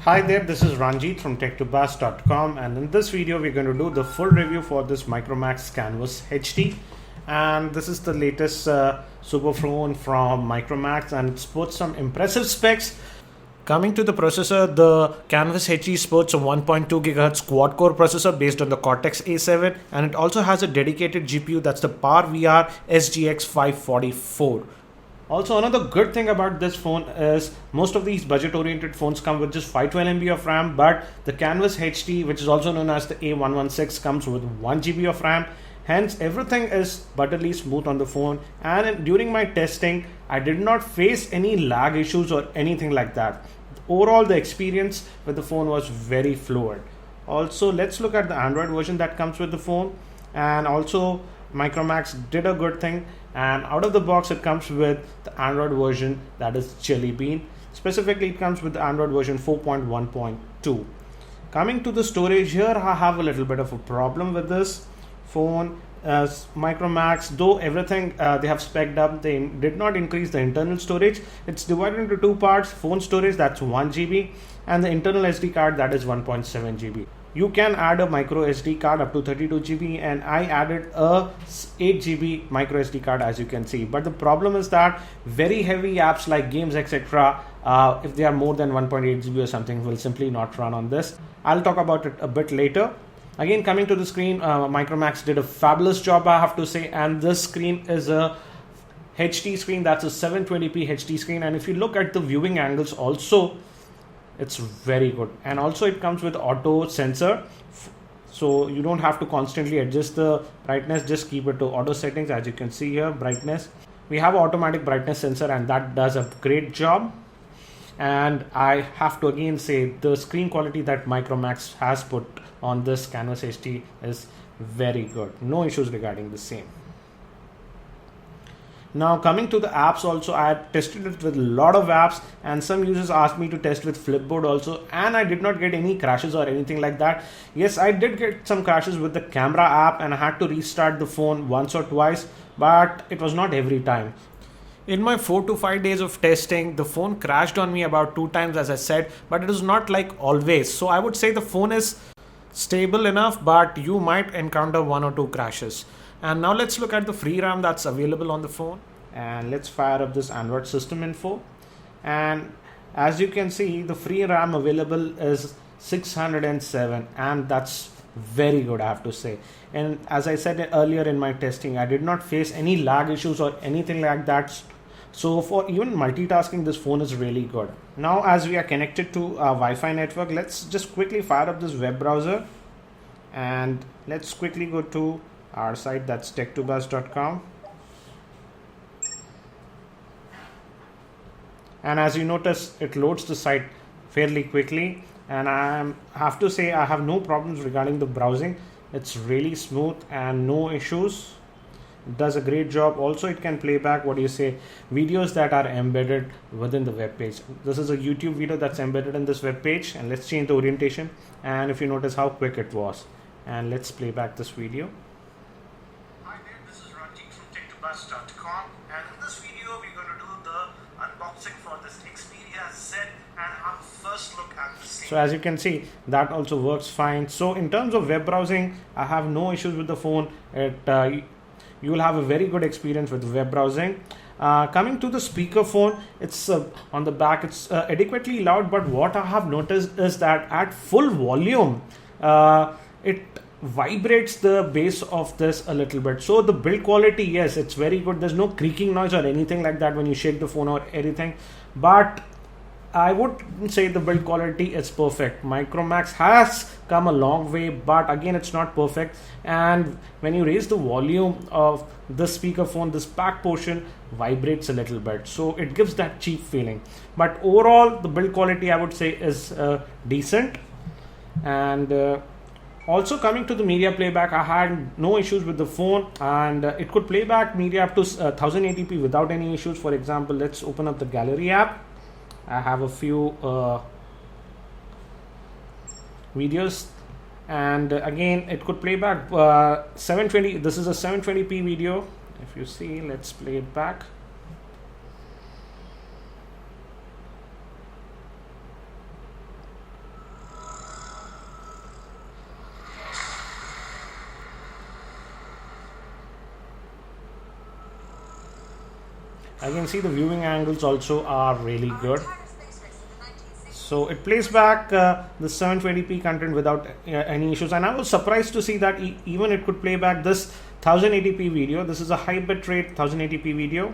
Hi there, this is Ranjit from tech2buzz.com, and in this video we're going to do the full review for this Micromax Canvas HD. And this is the latest super phone from Micromax, and it sports some impressive specs. Coming to the processor, the Canvas HD sports a 1.2 Ghz Quad Core processor based on the Cortex A7, and it also has a dedicated GPU, that's the PowerVR SGX 544. Also, another good thing about this phone is most of these budget-oriented phones come with just 512 MB of RAM, but the Canvas HD, which is also known as the A116, comes with 1 GB of RAM. Hence, everything is butterly smooth on the phone, and during my testing, I did not face any lag issues or anything like that. Overall, the experience with the phone was very fluid. Also, let's look at the Android version that comes with the phone, and also Micromax did a good thing, and out of the box it comes with the Android version, that is Jellybean. Specifically, it comes with the Android version 4.1.2. Coming to the storage, here I have a little bit of a problem with this phone. As Micromax, though everything they have spec'd up, they did not increase the internal storage. It's divided into two parts: phone storage, that's 1 GB, and the internal SD card, that is 1.7 GB. You can add a micro SD card up to 32 GB, and I added a 8 GB micro SD card, as you can see. But the problem is that very heavy apps like games, etc., if they are more than 1.8 GB or something, will simply not run on this. I'll talk about it a bit later. Again, coming to the screen, Micromax did a fabulous job, I have to say, and this screen is a HD screen, that's a 720p HD screen, and if you look at the viewing angles also, it's very good. And also it comes with auto sensor, so you don't have to constantly adjust the brightness, just keep it to auto settings. As you can see here, brightness, we have automatic brightness sensor, and that does a great job. And I have to again say, the screen quality that Micromax has put on this Canvas HD is very good. No issues regarding the same. Now, coming to the apps also, I had tested it with a lot of apps, and some users asked me to test with Flipboard also, and I did not get any crashes or anything like that. Yes, I did get some crashes with the camera app, and I had to restart the phone once or twice, but it was not every time. In my 4 to 5 days of testing, the phone crashed on me about 2 times, as I said, but it is not like always. So I would say the phone is stable enough, but you might encounter 1 or 2 crashes. And now let's look at the free RAM that's available on the phone, and let's fire up this Android system info. And as you can see, the free RAM available is 607, and that's very good, I have to say. And as I said earlier in my testing, I did not face any lag issues or anything like that. So for even multitasking, this phone is really good. Now, as we are connected to a Wi-Fi network, let's just quickly fire up this web browser, and let's quickly go to our site, that's tech2buzz.com. And as you notice, it loads the site fairly quickly, and I have to say I have no problems regarding the browsing. It's really smooth and no issues. It does a great job. Also, it can play back videos that are embedded within the web page. This is a YouTube video that's embedded in this web page, and let's change the orientation, and if you notice how quick it was, and let's play back this video. Hi there, this is Ranjit from tech2buzz.com, and in this video we're going to do the unboxing for this Xperia Z and have a first look at the same. So as you can see, that also works fine. So in terms of web browsing, I have no issues with the phone. You will have a very good experience with web browsing. Coming to the speakerphone, it's on the back, it's adequately loud, but what I have noticed is that at full volume, it vibrates the bass of this a little bit. So the build quality, yes, it's very good. There's no creaking noise or anything like that when you shake the phone or anything, but I would say the build quality is perfect. Micromax has come a long way, but again, it's not perfect. And when you raise the volume of the speakerphone, this back portion vibrates a little bit, so it gives that cheap feeling. But overall, the build quality, I would say, is decent. And also, coming to the media playback, I had no issues with the phone, and it could play back media up to 1080p without any issues. For example, let's open up the gallery app. I have a few videos, and again, it could play back 720. This is a 720p video. If you see, let's play it back. I can see the viewing angles also are really good. So it plays back the 720p content without any issues, and I was surprised to see that even it could play back this 1080p video. This is a high bitrate 1080p video.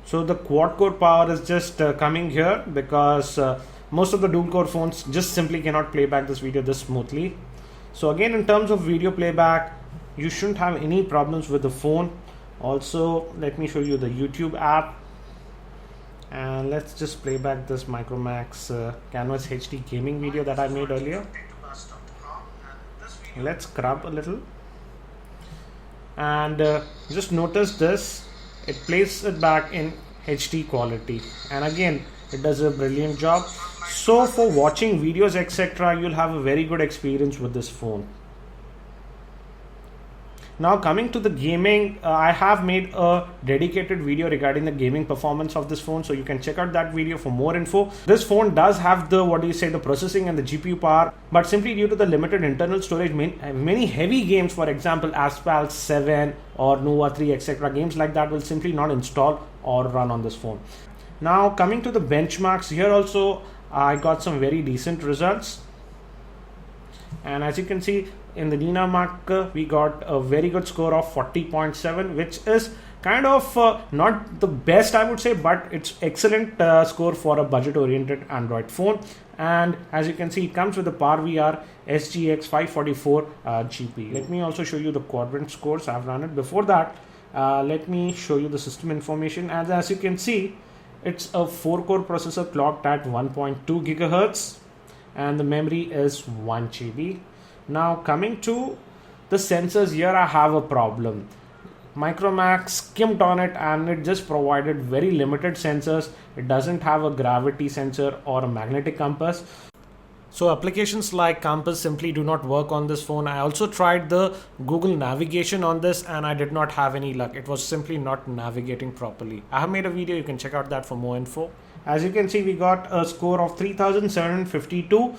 So the quad core power is just coming here because most of the dual core phones just simply cannot play back this video this smoothly. So again, in terms of video playback, you shouldn't have any problems with the phone. Also, let me show you the YouTube app, and let's just play back this Micromax Canvas HD gaming video that I made earlier. Let's scrub a little, and just notice this, it plays it back in HD quality, and again it does a brilliant job. So for watching videos etc., you'll have a very good experience with this phone. Now coming to the gaming, I have made a dedicated video regarding the gaming performance of this phone, so you can check out that video for more info. This phone does have the the processing and the GPU power, but simply due to the limited internal storage, many heavy games, for example Asphalt 7 or Nova 3 etc., games like that will simply not install or run on this phone. Now coming to the benchmarks, here also I got some very decent results, and as you can see in the Nina mark, we got a very good score of 40.7, which is kind of not the best I would say, but it's excellent score for a budget oriented Android phone. And as you can see, it comes with the PowerVR SGX 544 GP. Let me also show you the quadrant scores. I've run it. Before that, let me show you the system information. As you can see, it's a 4-core processor clocked at 1.2 gigahertz, and the memory is 1 GB. Now coming to the sensors, here I have a problem. Micromax skimped on it and it just provided very limited sensors. It doesn't have a gravity sensor or a magnetic compass. So applications like compass simply do not work on this phone. I also tried the Google navigation on this and I did not have any luck. It was simply not navigating properly. I have made a video, you can check out that for more info. As you can see, we got a score of 3752,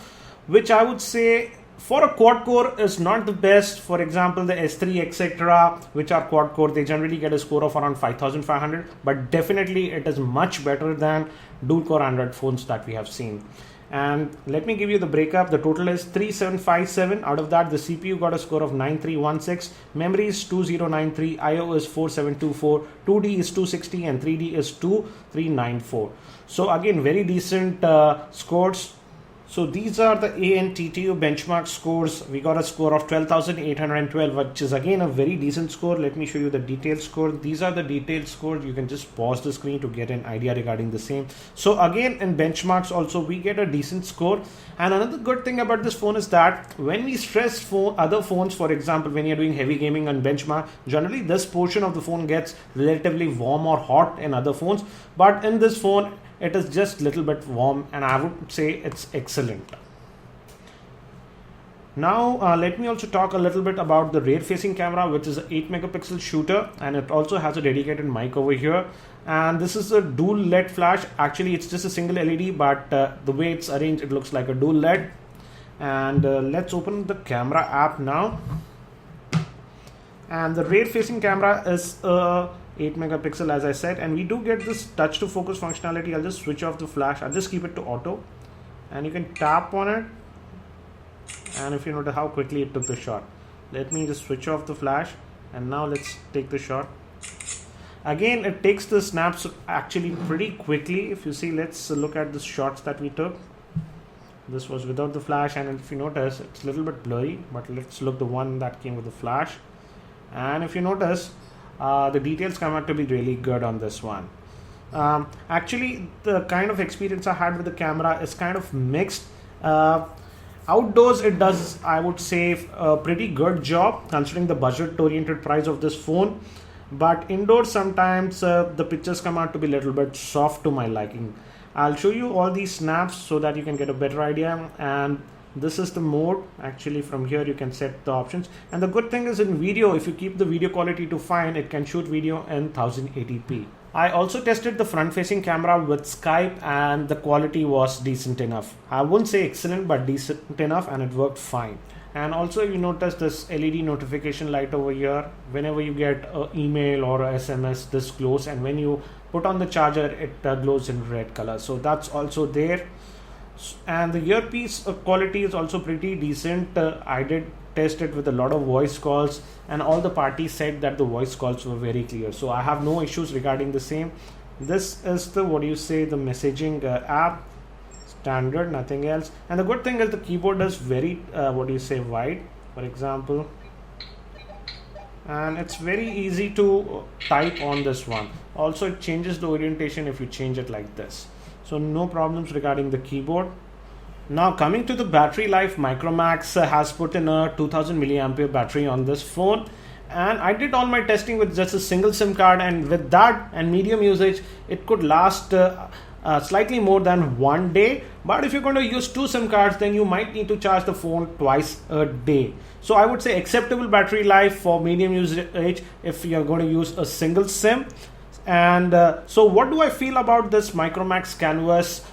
which I would say for a quad core is not the best. For example, the S3 etc., which are quad core, they generally get a score of around 5500, but definitely it is much better than dual core Android phones that we have seen. And let me give you the breakup. The total is 3757. Out of that, the CPU got a score of 9316, memory is 2093, IO is 4724, 2D is 260, and 3D is 2394. So again, very decent scores. So these are the ANTTU benchmark scores. We got a score of 12,812, which is again a very decent score. Let me show you the detailed score. These are the detailed scores. You can just pause the screen to get an idea regarding the same. So again, in benchmarks also, we get a decent score. And another good thing about this phone is that when we stress other phones, for example, when you're doing heavy gaming on benchmark, generally this portion of the phone gets relatively warm or hot in other phones. But in this phone, it is just a little bit warm, and I would say it's excellent. Now let me also talk a little bit about the rear facing camera, which is an 8 megapixel shooter, and it also has a dedicated mic over here. And this is a dual LED flash. Actually it's just a single LED, but the way it's arranged, it looks like a dual LED. And let's open the camera app now. And the rear facing camera is 8 megapixel, as I said, and we do get this touch to focus functionality. I'll just switch off the flash. I'll just keep it to auto, and you can tap on it, and if you notice how quickly it took the shot. Let me just switch off the flash, and now let's take the shot. Again, it takes the snaps actually pretty quickly. If you see, let's look at the shots that we took. This was without the flash, and if you notice, it's a little bit blurry, but let's look the one that came with the flash. And if you notice, the details come out to be really good on this one. Actually, the kind of experience I had with the camera is kind of mixed. Outdoors, it does, I would say, a pretty good job considering the budget oriented price of this phone. But indoors, sometimes the pictures come out to be a little bit soft to my liking. I'll show you all these snaps so that you can get a better idea. And this is the mode. Actually, from here you can set the options, and the good thing is in video, if you keep the video quality to fine, it can shoot video in 1080p. I also tested the front facing camera with Skype, and the quality was decent enough. I wouldn't say excellent, but decent enough, and it worked fine. And also you notice this LED notification light over here. Whenever you get an email or a SMS, this glows, and when you put on the charger, it glows in red color. So that's also there. And the earpiece quality is also pretty decent. I did test it with a lot of voice calls, and all the parties said that the voice calls were very clear. So I have no issues regarding the same. This is the, what do you say, the messaging app. Standard, nothing else. And the good thing is the keyboard is very what do you say, wide, for example, and it's very easy to type on this one. Also it changes the orientation if you change it like this, so no problems regarding the keyboard. Now coming to the battery life, Micromax has put in a 2000 milliampere battery on this phone, and I did all my testing with just a single SIM card, and with that and medium usage it could last slightly more than 1 day. But if you're going to use 2 SIM cards, then you might need to charge the phone twice a day. So I would say acceptable battery life for medium usage if you're going to use a single SIM. And so what do I feel about this Micromax Canvas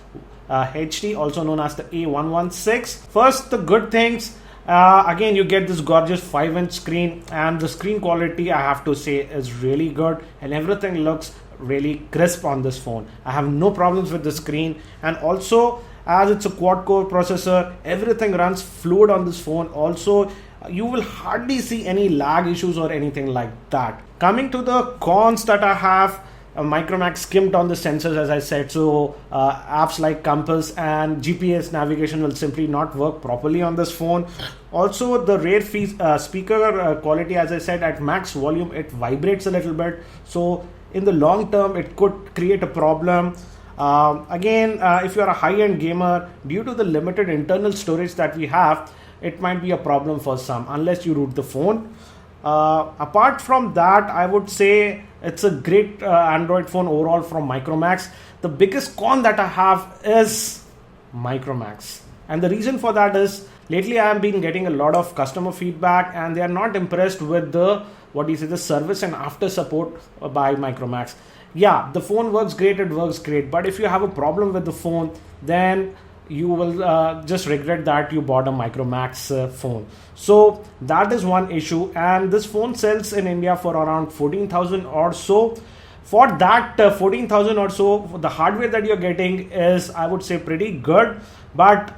HD, also known as the A116? First, the good things. Again, you get this gorgeous 5-inch screen, and the screen quality, I have to say, is really good, and everything looks really crisp on this phone. I have no problems with the screen, and also as it's a quad core processor, everything runs fluid on this phone. Also, you will hardly see any lag issues or anything like that. Coming to the cons that I have, Micromax skimped on the sensors, as I said, so apps like compass and GPS navigation will simply not work properly on this phone. Also, the rear speaker quality, as I said, at max volume it vibrates a little bit, so in the long term it could create a problem. Again, if you are a high-end gamer, due to the limited internal storage that we have, it might be a problem for some unless you root the phone. Apart from that, I would say it's a great Android phone overall from Micromax. The biggest con that I have is Micromax, and the reason for that is lately I have been getting a lot of customer feedback, and they are not impressed with the, what do you say, the service and after support by Micromax. Yeah, the phone works great, it works great, but if you have a problem with the phone, then you will just regret that you bought a Micromax phone. So that is one issue, and this phone sells in India for around 14,000 or so. For that 14,000 or so, the hardware that you're getting is, I would say, pretty good, but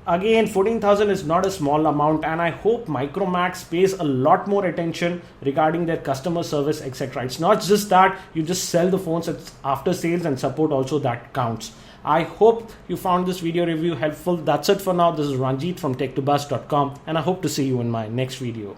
again, 14,000 is not a small amount, and I hope Micromax pays a lot more attention regarding their customer service, etc. It's not just that you just sell the phones, it's after sales and support also that counts. I hope you found this video review helpful. That's it for now. This is Ranjit from tech2buzz.com, and I hope to see you in my next video.